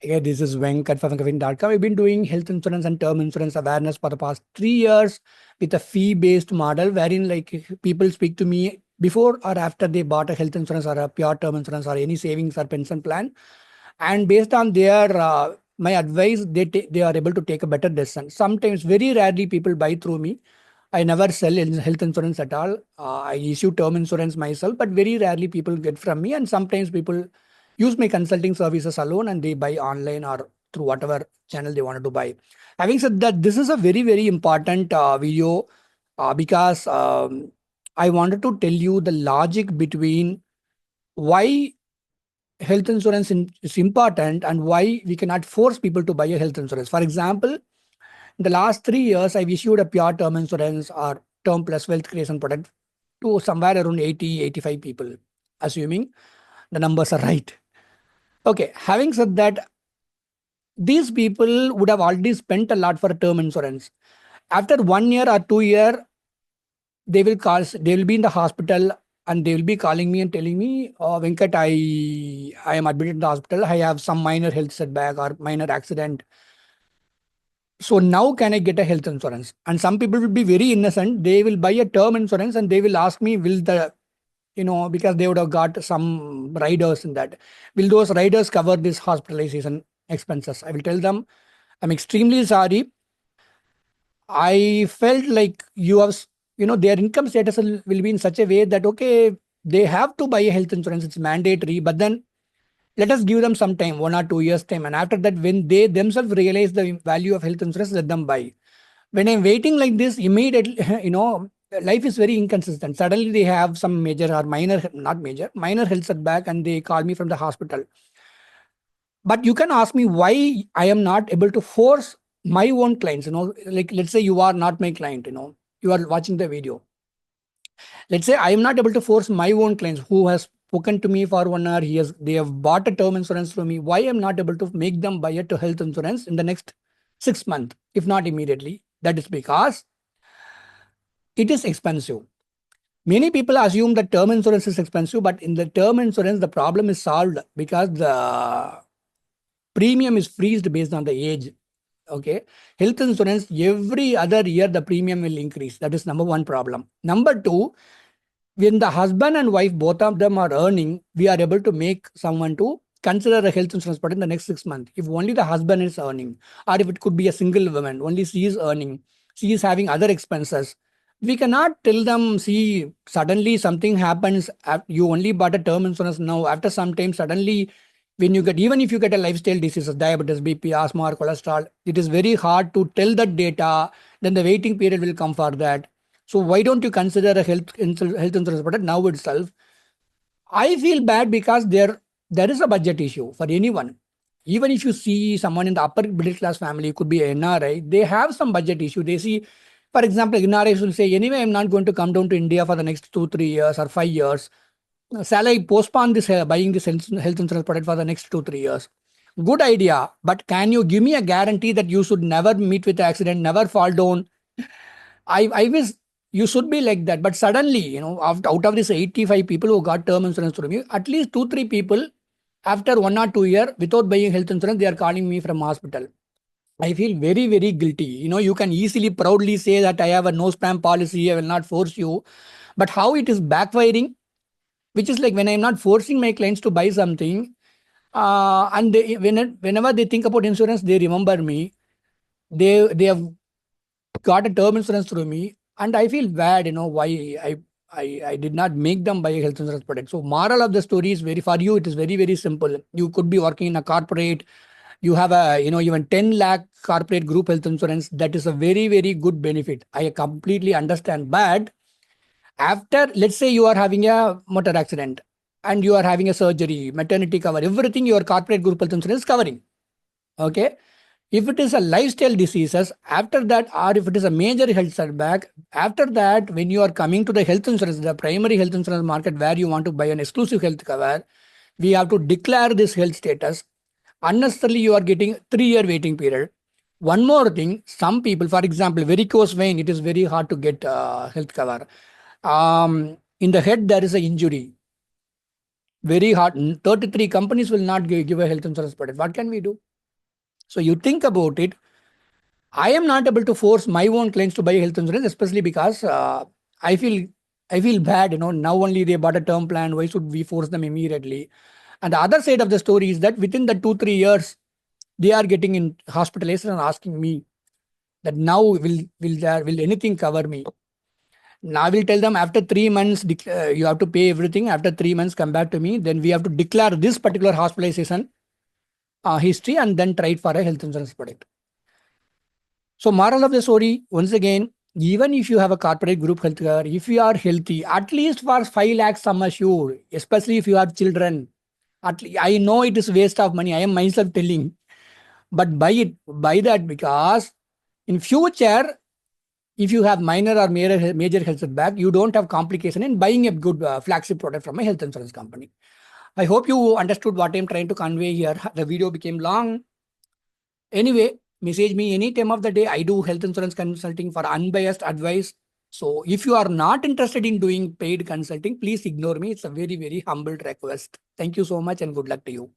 Yeah, this is Venkat from Kavin.com. I've been doing health insurance and term insurance awareness for the past 3 years with a fee-based model wherein like people speak to me before or after they bought a health insurance or a pure term insurance or any savings or pension plan. And based on their my advice, they are able to take a better decision. Sometimes, very rarely, people buy through me. I never sell health insurance at all. I issue term insurance myself, but very rarely people get from me. And sometimes people use my consulting services alone and they buy online or through whatever channel they wanted to buy. Having said that, this is a very, very important video because I wanted to tell you the logic between why health insurance is important and why we cannot force people to buy a health insurance. For example, in the last 3 years, I've issued a pure term insurance or term plus wealth creation product to somewhere around 80, 85 people, assuming the numbers are right. Okay, having said that, these people would have already spent a lot for a term insurance. After 1 year or 2 year, they will be in the hospital and they will be calling me and telling me, oh, Venkat, I am admitted in the hospital. I have some minor health setback or minor accident. So now can I get a health insurance? And some people will be very innocent. They will buy a term insurance and they will ask me, will the, because they would have got some riders in that. Will those riders cover this hospitalization expenses? I will tell them, I'm extremely sorry. I felt like their income status will be in such a way that, okay, they have to buy a health insurance. It's mandatory. But then let us give them some time, 1 or 2 years time. And after that, when they themselves realize the value of health insurance, let them buy. When I'm waiting like this, immediately, life is very inconsistent. Suddenly they have some major or minor, not major, minor health setback and they call me from the hospital. But you can ask me why I am not able to force my own clients, like let's say you are not my client, you are watching the video. Let's say I am not able to force my own clients who has spoken to me for 1 hour, they have bought a term insurance from me. Why I'm not able to make them buy a health insurance in the next 6 months, if not immediately? That is because it is expensive. Many people assume that term insurance is expensive, but in the term insurance, the problem is solved because the premium is freezed based on the age. Okay. Health insurance, every other year, the premium will increase. That is number one problem. Number two, when the husband and wife, both of them are earning, we are able to make someone to consider a health insurance product in the next 6 months. If only the husband is earning, or if it could be a single woman, only she is earning, she is having other expenses. We cannot tell them, see, suddenly something happens, you only bought a term insurance now, after some time, suddenly, when you get, even if you get a lifestyle diseases, diabetes, BP, asthma, or cholesterol, it is very hard to tell that data, then the waiting period will come for that. So why don't you consider a health insurance product now itself? I feel bad because there is a budget issue for anyone. Even if you see someone in the upper middle class family, could be an NRI, they have some budget issue. They see, for example, NRIs will say, anyway, I'm not going to come down to India for the next 2, 3 years or 5 years. Shall I postpone this buying this health insurance product for the next 2, 3 years? Good idea, but can you give me a guarantee that you should never meet with accident, never fall down? I wish you should be like that. But suddenly, out of these 85 people who got term insurance from you, at least 2, 3 people, after 1 or 2 years, without buying health insurance, they are calling me from hospital. I feel very, very guilty. You can easily proudly say that I have a no spam policy, I will not force you. But how it is backfiring, which is like when I'm not forcing my clients to buy something, and whenever they think about insurance, they remember me. They have got a term insurance through me, and I feel bad, why I did not make them buy a health insurance product. So moral of the story is, very for you, it is very, very simple. You could be working in a corporate, you have a, even 10 lakh corporate group health insurance. That is a very, very good benefit. I completely understand. But after, let's say you are having a motor accident and you are having a surgery, maternity cover, everything your corporate group health insurance is covering. Okay. If it is a lifestyle diseases, after that, or if it is a major health setback, after that, when you are coming to the health insurance, the primary health insurance market where you want to buy an exclusive health cover, we have to declare this health status. Unnecessarily, you are getting 3 year waiting period. One more thing, some people, for example, varicose vein, it is very hard to get health cover. In the head, there is an injury. Very hard. 33 companies will not give a health insurance product. What can we do? So you think about it. I am not able to force my own clients to buy health insurance, especially because I feel I feel bad. Now only they bought a term plan. Why should we force them immediately? And the other side of the story is that within the 2-3 years, they are getting in hospitalized and asking me that now will anything cover me? Now I will tell them after 3 months you have to pay everything. After 3 months, come back to me. Then we have to declare this particular hospitalization history and then try it for a health insurance product. So moral of the story, once again, even if you have a corporate group healthcare, if you are healthy, at least for 5 lakhs sum assured, especially if you have children, I know it is waste of money. I am myself telling, but buy that because in future, if you have minor or major health setback, you don't have complication in buying a good flagship product from a health insurance company. I hope you understood what I'm trying to convey here. The video became long. Anyway, message me any time of the day. I do health insurance consulting for unbiased advice. So if you are not interested in doing paid consulting, please ignore me. It's a very, very humble request. Thank you so much and good luck to you.